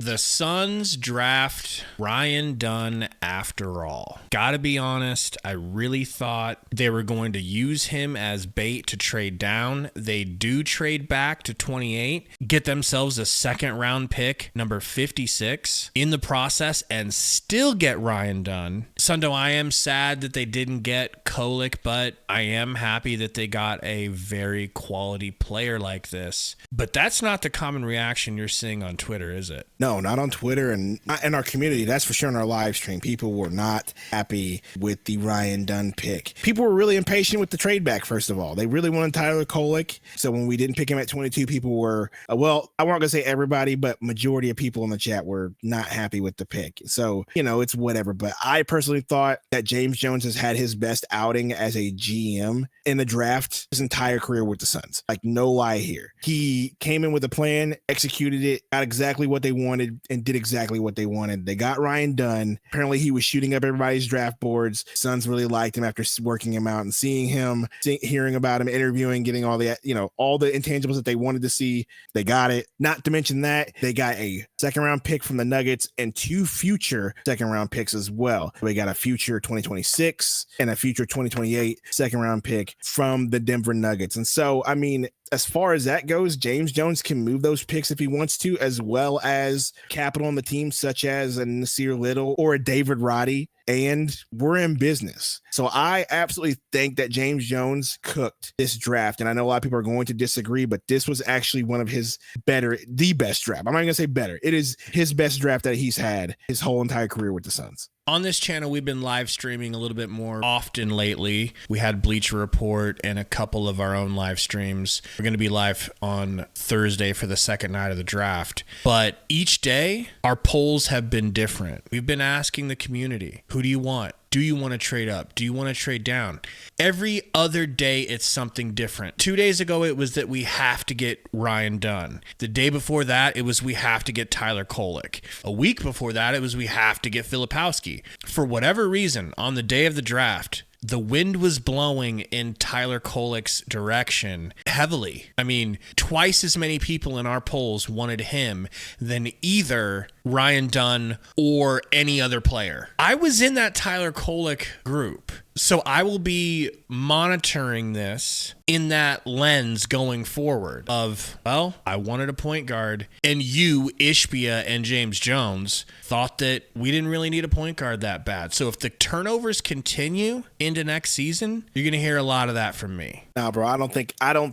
The Suns draft Ryan Dunn after all. Gotta be honest, I really thought they were going to use him as bait to trade down. They do trade back to 28, get themselves a second round pick, number 56, in the process, and still get Ryan Dunn. Sundo, I am sad that they didn't get Kolek, but I am happy that they got a very quality player like this. But that's not the common reaction you're seeing on Twitter, is it? No, not on Twitter and not in our community. That's for sure. In our live stream, people were not happy with the Ryan Dunn pick. People were really impatient with the trade back, first of all. They really wanted Tyler Kolek. So when we didn't pick him at 22, people were, well, I won't going to say everybody, but majority of people in the chat were not happy with the pick. So, it's whatever. But I personally thought that James Jones has had his best outing as a GM in the draft his entire career with the Suns. Like, no lie here. He came in with a plan, executed it, got exactly what they wanted, and did exactly what they wanted. They got Ryan Dunn. Apparently he was shooting up everybody's draft boards. Suns really liked him after working him out and seeing him, hearing about him, interviewing, getting all the, all the intangibles that they wanted to see. They got it. Not to mention that they got a second round pick from the Nuggets and 2 future second round picks as well. We got a future 2026 and a future 2028 second round pick from the Denver Nuggets. And so, as far as that goes, James Jones can move those picks if he wants to, as well as capital on the team, such as a Nasir Little or a David Roddy, and we're in business. So I absolutely think that James Jones cooked this draft, and I know a lot of people are going to disagree, but this was actually one of the best draft. I'm not going to say better. It is his best draft that he's had his whole entire career with the Suns. On this channel, we've been live streaming a little bit more often lately. We had Bleacher Report and a couple of our own live streams. We're going to be live on Thursday for the second night of the draft. But each day, our polls have been different. We've been asking the community, who do you want? Do you want to trade up? Do you want to trade down? Every other day, it's something different. 2 days ago, it was that we have to get Ryan Dunn. The day before that, it was we have to get Tyler Kolek. A week before that, it was we have to get Filipowski. For whatever reason, on the day of the draft, the wind was blowing in Tyler Kolek's direction heavily. Twice as many people in our polls wanted him than either Ryan Dunn or any other player. I was in that Tyler Kolek group. So I will be monitoring this in that lens going forward of, well, I wanted a point guard, and you, Ishbia and James Jones, thought that we didn't really need a point guard that bad. So if the turnovers continue into next season, you're going to hear a lot of that from me. Nah, bro, I don't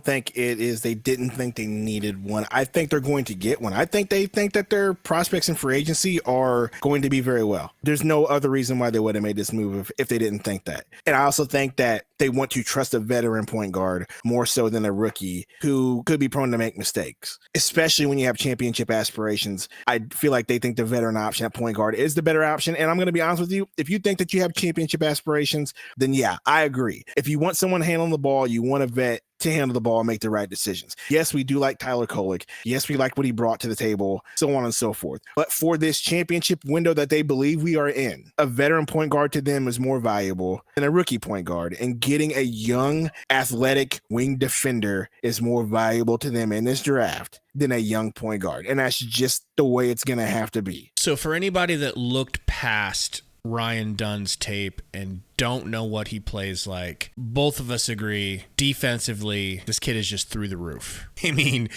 think it is they didn't think they needed one. I think they're going to get one. I think they think that their prospects in free agency are going to be very well. There's no other reason why they would have made this move if they didn't think that. And I also think that they want to trust a veteran point guard more so than a rookie who could be prone to make mistakes, especially when you have championship aspirations. I feel like they think the veteran option at point guard is the better option. And I'm going to be honest with you. If you think that you have championship aspirations, then yeah, I agree. If you want someone handling the ball, you want a vet to handle the ball and make the right decisions. Yes, we do like Tyler Kolek. Yes, we like what he brought to the table, so on and so forth. But for this championship window that they believe we are in, a veteran point guard to them is more valuable than a rookie point guard. And getting a young, athletic wing defender is more valuable to them in this draft than a young point guard. And that's just the way it's going to have to be. So for anybody that looked past Ryan Dunn's tape and don't know what he plays like, both of us agree defensively this kid is just through the roof. He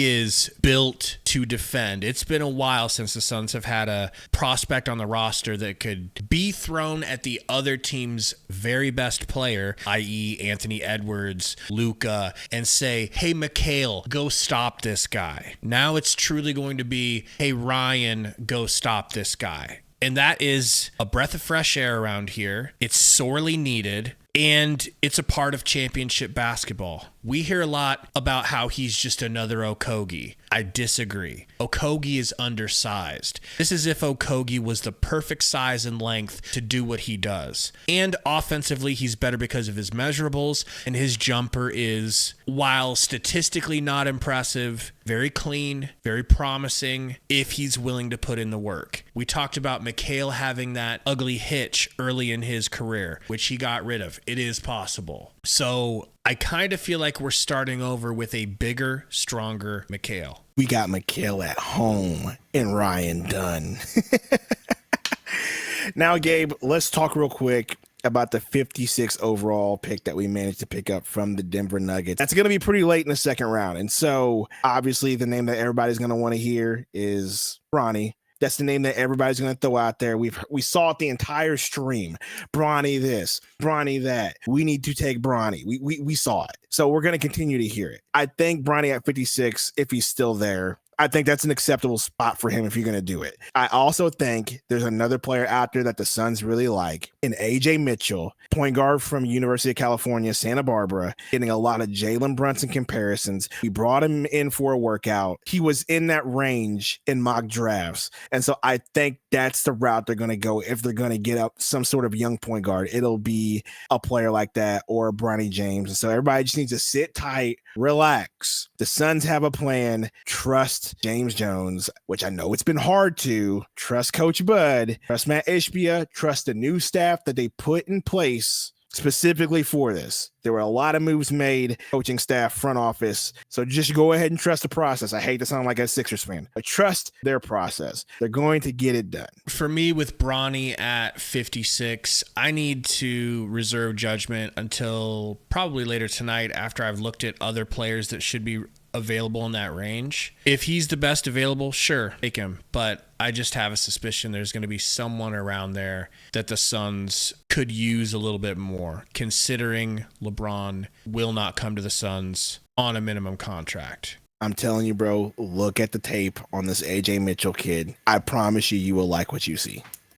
is built to defend. It's been a while since the Suns have had a prospect on the roster that could be thrown at the other team's very best player, i.e. Anthony Edwards, Luka, and say, hey, Mikhail, go stop this guy. Now it's truly going to be, hey, Ryan, go stop this guy. And that is a breath of fresh air around here. It's sorely needed. And it's a part of championship basketball. We hear a lot about how he's just another Okogie. I disagree. Okogie is undersized. This is if Okogie was the perfect size and length to do what he does. And offensively, he's better because of his measurables, and his jumper is, while statistically not impressive, very clean, very promising if he's willing to put in the work. We talked about Mikhail having that ugly hitch early in his career, which he got rid of. it is possible. So I kind of feel like we're starting over with a bigger, stronger Mikhail. We got Mikhail at home and Ryan Dunn. Now, Gabe, let's talk real quick about the 56 overall pick that we managed to pick up from the Denver Nuggets. That's going to be pretty late in the second round. And so obviously the name that everybody's going to want to hear is Bronny. That's the name that everybody's going to throw out there. We saw it the entire stream. Bronny this, Bronny that. We need to take Bronny. We saw it. So we're going to continue to hear it. I think Bronny at 56, if he's still there, I think that's an acceptable spot for him if you're going to do it. I also think there's another player out there that the Suns really like, in AJ Mitchell, point guard from University of California, Santa Barbara, getting a lot of Jalen Brunson comparisons. We brought him in for a workout. He was in that range in mock drafts. And so I think that's the route they're going to go. If they're going to get up some sort of young point guard, it'll be a player like that or Bronny James. And so everybody just needs to sit tight, relax. The Suns have a plan. Trust James Jones, which I know it's been hard to. Trust Coach Bud. Trust Matt Ishbia. Trust the new staff that they put in place specifically for this. There were a lot of moves made, coaching staff, front office. So just go ahead and trust the process. I hate to sound like a Sixers fan, but trust their process. They're going to get it done. For me, with Bronny at 56, I need to reserve judgment until probably later tonight after I've looked at other players that should be available in that range. If he's the best available, sure, take him. But I just have a suspicion there's going to be someone around there that the Suns could use a little bit more, considering LeBron will not come to the Suns on a minimum contract. I'm telling you, bro, look at the tape on this AJ Mitchell kid. I promise you, you will like what you see.